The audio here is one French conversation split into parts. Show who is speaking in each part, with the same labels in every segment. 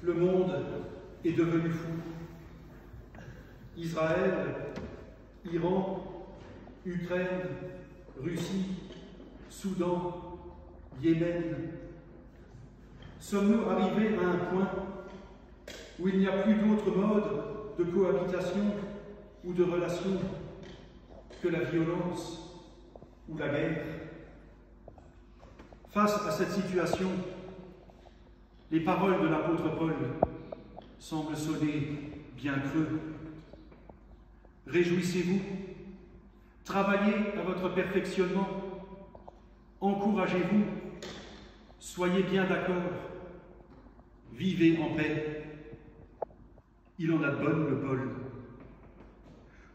Speaker 1: Le monde est devenu fou. Israël, Iran, Ukraine, Russie, Soudan, Yémen. Sommes-nous arrivés à un point où il n'y a plus d'autre mode de cohabitation ou de relation que la violence ou la guerre? Face à cette situation, les paroles de l'apôtre Paul semblent sonner bien creux. Réjouissez-vous, travaillez à votre perfectionnement, encouragez-vous, soyez bien d'accord, vivez en paix. Il en a bonne le Paul.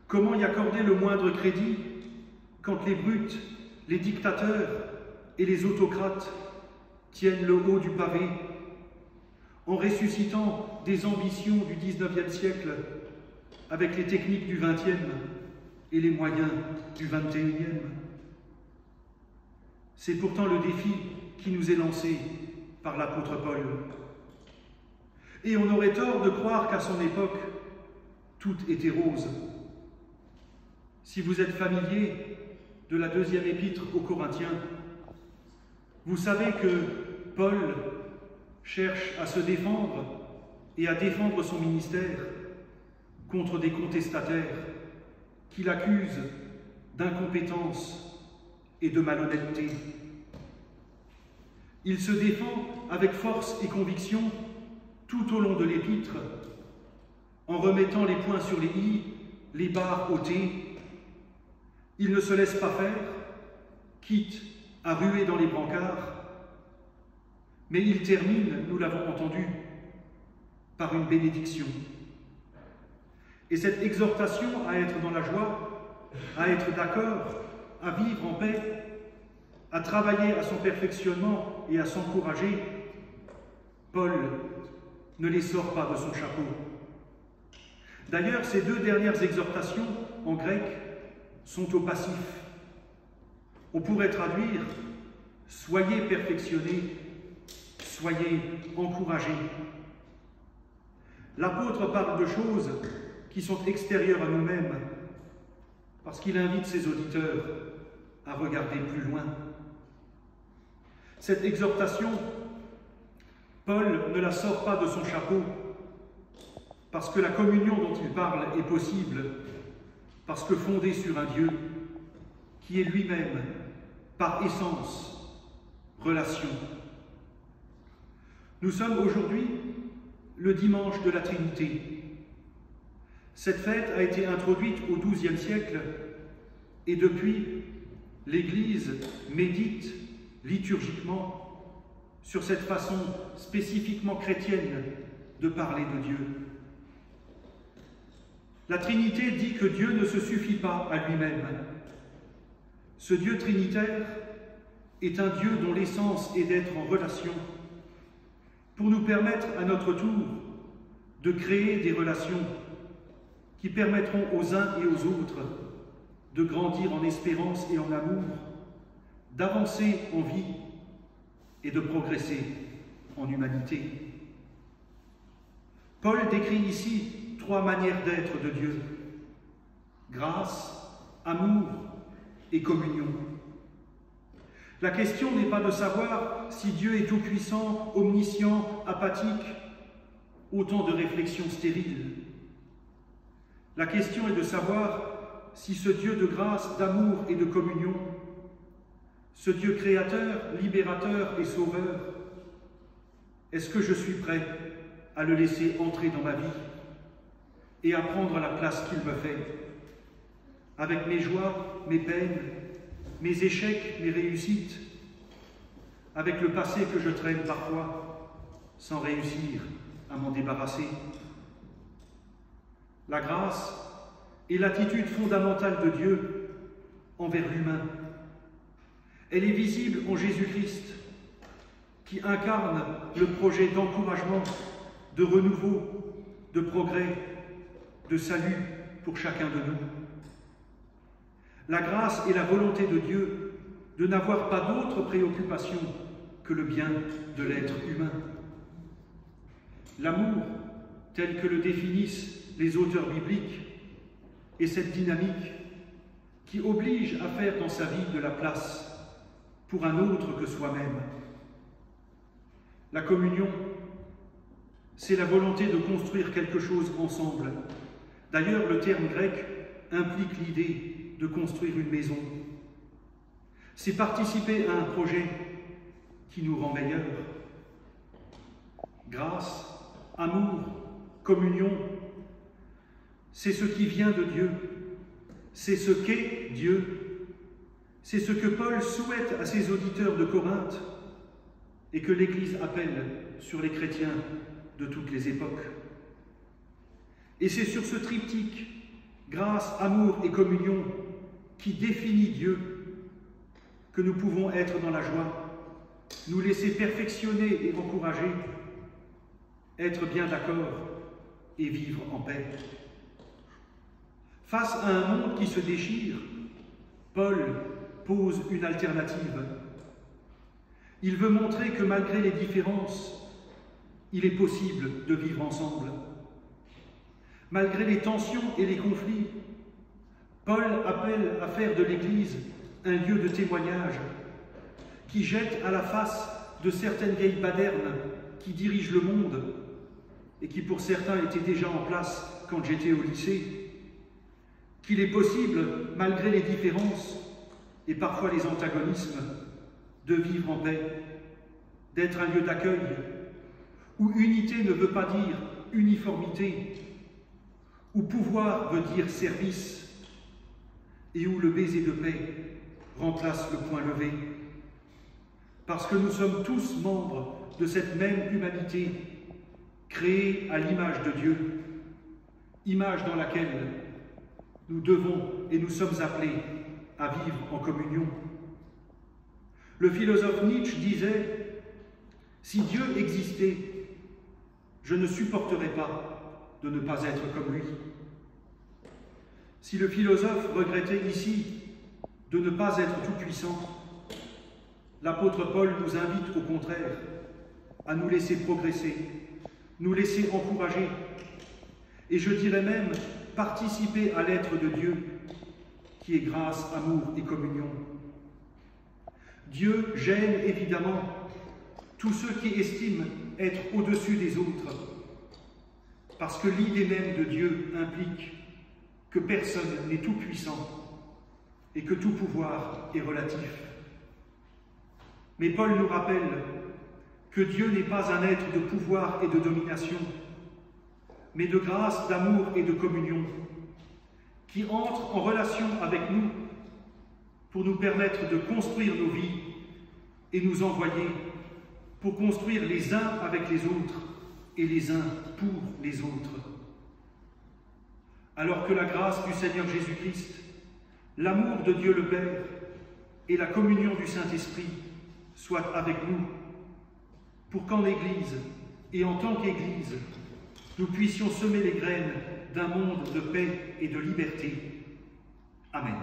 Speaker 1: Comment y accorder le moindre crédit quand les brutes, les dictateurs et les autocrates tiennent le haut du pavé en ressuscitant des ambitions du XIXe siècle avec les techniques du XXe et les moyens du XXIe? C'est pourtant le défi qui nous est lancé par l'apôtre Paul. Et on aurait tort de croire qu'à son époque, tout était rose. Si vous êtes familier de la deuxième épître aux Corinthiens, vous savez que Paul cherche à se défendre et à défendre son ministère contre des contestataires qui l'accusent d'incompétence et de malhonnêteté. Il se défend avec force et conviction tout au long de l'épître, en remettant les points sur les i, les barres au t. Il ne se laisse pas faire, quitte à ruer dans les brancards, mais il termine, nous l'avons entendu, par une bénédiction. Et cette exhortation à être dans la joie, à être d'accord, à vivre en paix, à travailler à son perfectionnement et à s'encourager, Paul ne les sort pas de son chapeau. D'ailleurs, ces deux dernières exhortations, en grec, sont au passif. On pourrait traduire « soyez perfectionnés, soyez encouragés ». L'apôtre parle de choses qui sont extérieures à nous-mêmes, parce qu'il invite ses auditeurs à regarder plus loin. Cette exhortation, Paul ne la sort pas de son chapeau, parce que la communion dont il parle est possible, parce que fondée sur un Dieu qui est lui-même, par essence, relation. Nous sommes aujourd'hui le dimanche de la Trinité. Cette fête a été introduite au XIIe siècle et depuis, l'Église médite liturgiquement sur cette façon spécifiquement chrétienne de parler de Dieu. La Trinité dit que Dieu ne se suffit pas à lui-même. Ce Dieu trinitaire est un Dieu dont l'essence est d'être en relation, pour nous permettre à notre tour de créer des relations qui permettront aux uns et aux autres de grandir en espérance et en amour, d'avancer en vie et de progresser en humanité. Paul décrit ici 3 manières d'être de Dieu: grâce, amour et communion. La question n'est pas de savoir si Dieu est tout-puissant, omniscient, apathique, autant de réflexions stériles. La question est de savoir si ce Dieu de grâce, d'amour et de communion, ce Dieu créateur, libérateur et sauveur, est-ce que je suis prêt à le laisser entrer dans ma vie et à prendre la place qu'il me fait, avec mes joies, mes peines, mes échecs, mes réussites, avec le passé que je traîne parfois, sans réussir à m'en débarrasser. La grâce est l'attitude fondamentale de Dieu envers l'humain. Elle est visible en Jésus-Christ, qui incarne le projet d'encouragement, de renouveau, de progrès, de salut pour chacun de nous. La grâce est la volonté de Dieu de n'avoir pas d'autre préoccupation que le bien de l'être humain. L'amour, tel que le définissent les auteurs bibliques, est cette dynamique qui oblige à faire dans sa vie de la place pour un autre que soi-même. La communion, c'est la volonté de construire quelque chose ensemble. D'ailleurs, le terme grec implique l'idée de construire une maison. C'est participer à un projet qui nous rend meilleurs. Grâce, amour, communion, c'est ce qui vient de Dieu, c'est ce qu'est Dieu, c'est ce que Paul souhaite à ses auditeurs de Corinthe et que l'Église appelle sur les chrétiens de toutes les époques. Et c'est sur ce triptyque, grâce, amour et communion, qui définit Dieu, que nous pouvons être dans la joie, nous laisser perfectionner et encourager, être bien d'accord et vivre en paix. Face à un monde qui se déchire, Paul pose une alternative. Il veut montrer que malgré les différences, il est possible de vivre ensemble. Malgré les tensions et les conflits, Paul appelle à faire de l'Église un lieu de témoignage qui jette à la face de certaines vieilles badernes qui dirigent le monde et qui pour certains étaient déjà en place quand j'étais au lycée, qu'il est possible, malgré les différences et parfois les antagonismes, de vivre en paix, d'être un lieu d'accueil, où unité ne veut pas dire uniformité, où pouvoir veut dire service, et où le baiser de paix remplace le poing levé. Parce que nous sommes tous membres de cette même humanité, créée à l'image de Dieu, image dans laquelle nous devons et nous sommes appelés à vivre en communion. Le philosophe Nietzsche disait « Si Dieu existait, je ne supporterais pas de ne pas être comme lui. » Si le philosophe regrettait ici de ne pas être tout-puissant, l'apôtre Paul nous invite au contraire à nous laisser progresser, nous laisser encourager, et je dirais même participer à l'être de Dieu, qui est grâce, amour et communion. Dieu gêne évidemment tous ceux qui estiment être au-dessus des autres, parce que l'idée même de Dieu implique que personne n'est tout puissant et que tout pouvoir est relatif. Mais Paul nous rappelle que Dieu n'est pas un être de pouvoir et de domination, mais de grâce, d'amour et de communion, qui entre en relation avec nous pour nous permettre de construire nos vies et nous envoyer pour construire les uns avec les autres et les uns pour les autres. Alors que la grâce du Seigneur Jésus-Christ, l'amour de Dieu le Père et la communion du Saint-Esprit soient avec nous, pour qu'en Église et en tant qu'Église, nous puissions semer les graines d'un monde de paix et de liberté. Amen.